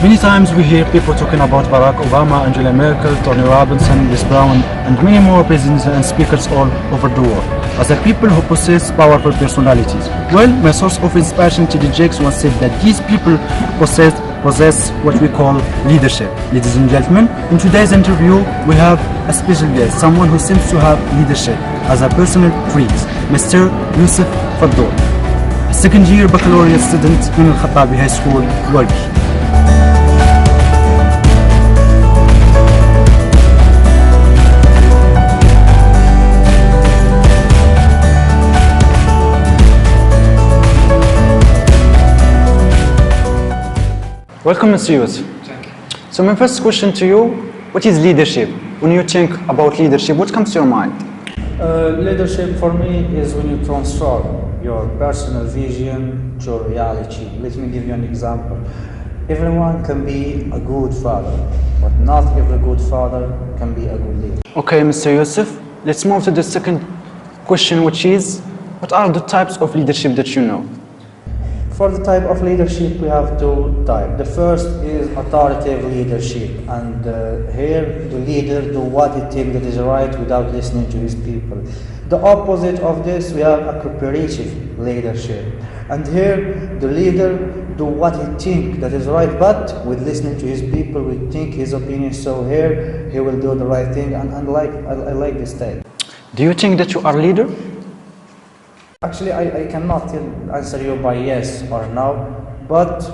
Many times we hear people talking about Barack Obama, Angela Merkel, Tony Robinson, Les Brown, and many more presidents and speakers all over the world as the people who possess powerful personalities. Well, my source of inspiration, T.D. Jakes, once said that these people possess what we call leadership. Ladies and gentlemen, in today's interview, we have a special guest, someone who seems to have leadership as a personal trait, Mr. Yusuf Faddoul, a second-year baccalaureate student in Al-Khattabi High School, Warbi. Welcome, Mr. Yusuf. Thank you. So my first question to you, what is leadership? When you think about leadership, what comes to your mind? Leadership for me is when you transform your personal vision to reality. Let me give you an example. Everyone can be a good father, but not every good father can be a good leader. Okay, Mr. Yusuf, let's move to the second question, which is, what are the types of leadership that you know? For the type of leadership, we have two types. The first is authoritative leadership, and here the leader do what he thinks that is right without listening to his people. The opposite of this, we have a cooperative leadership, and here the leader do what he thinks that is right, but with listening to his people, we think his opinion. So here he will do the right thing, and I like this type. Do you think that you are a leader? Actually, I cannot answer you by yes or no, but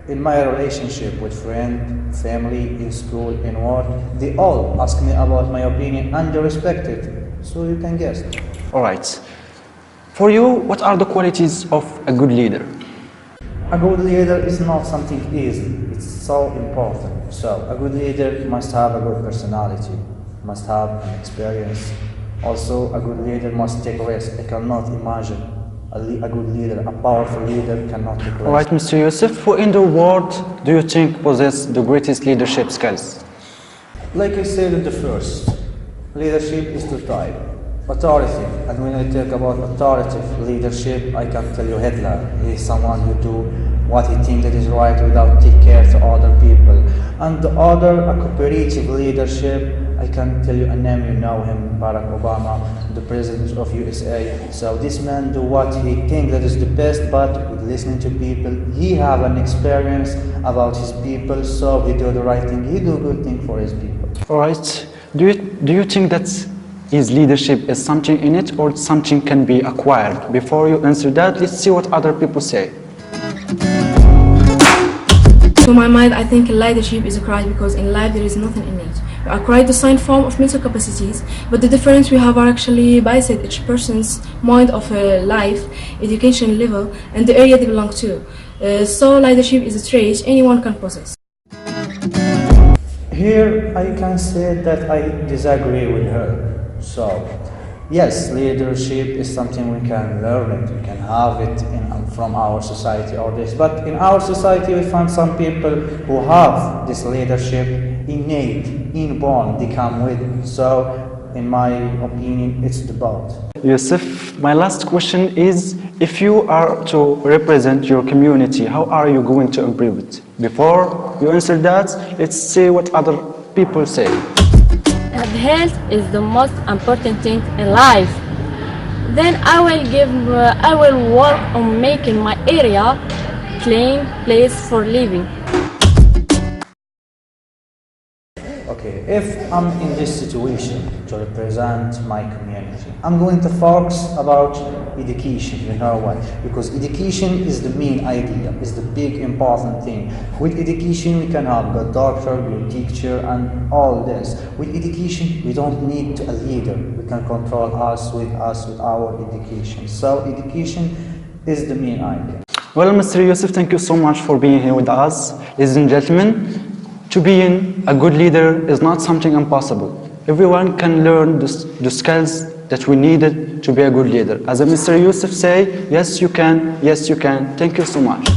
in my relationship with friends, family, in school, in work, they all ask me about my opinion and they respect it, so you can guess. All right. For you, what are the qualities of a good leader? A good leader is not something easy, it's so important. So a good leader must have a good personality, must have an experience. Also, a good leader must take risks. I cannot imagine a good leader, a powerful leader cannot take risks. All right, Mr. Yusuf, who in the world do you think possess the greatest leadership skills? Like I said at the first, leadership is two types. Authoritative, and when I talk about authoritative leadership, I can tell you Hitler is someone who do what he thinks that is right without take care to other people. And the other, a cooperative leadership, I can tell you a name, you know him, Barack Obama, the president of USA. So this man do what he thinks that is the best, but with listening to people, he have an experience about his people, so he do the right thing, he do good thing for his people. All right. Do you think that his leadership is something in it or something can be acquired? Before you answer that, let's see what other people say. To my mind, I think leadership is acquired because in life there is nothing in it. We acquire the same form of mental capacities, but the difference we have are actually based on each person's mind of life, education level, and the area they belong to. So leadership is a trait anyone can possess. Here I can say that I disagree with her. So, yes, leadership is something we can learn it, we can have it from our society or this. But in our society we find some people who have this leadership innate, inborn, they come with it. So, in my opinion, it's the both. Yusuf, my last question is, if you are to represent your community, how are you going to improve it? Before you answer that, let's see what other people say. Health is the most important thing in life. Then I will work on making my area clean place for living. Okay, if I'm in this situation to represent my community, I'm going to focus about education, you know why? Because education is the main idea, is the big important thing. With education we can have good doctor, good teacher and all this. With education we don't need a leader, we can control us with our education. So education is the main idea. Well, Mr. Yusuf, thank you so much for being here with us. Ladies and gentlemen, to being a good leader is not something impossible. Everyone can learn the skills that we needed to be a good leader. As Mr. Yusuf say, yes you can, yes you can. Thank you so much.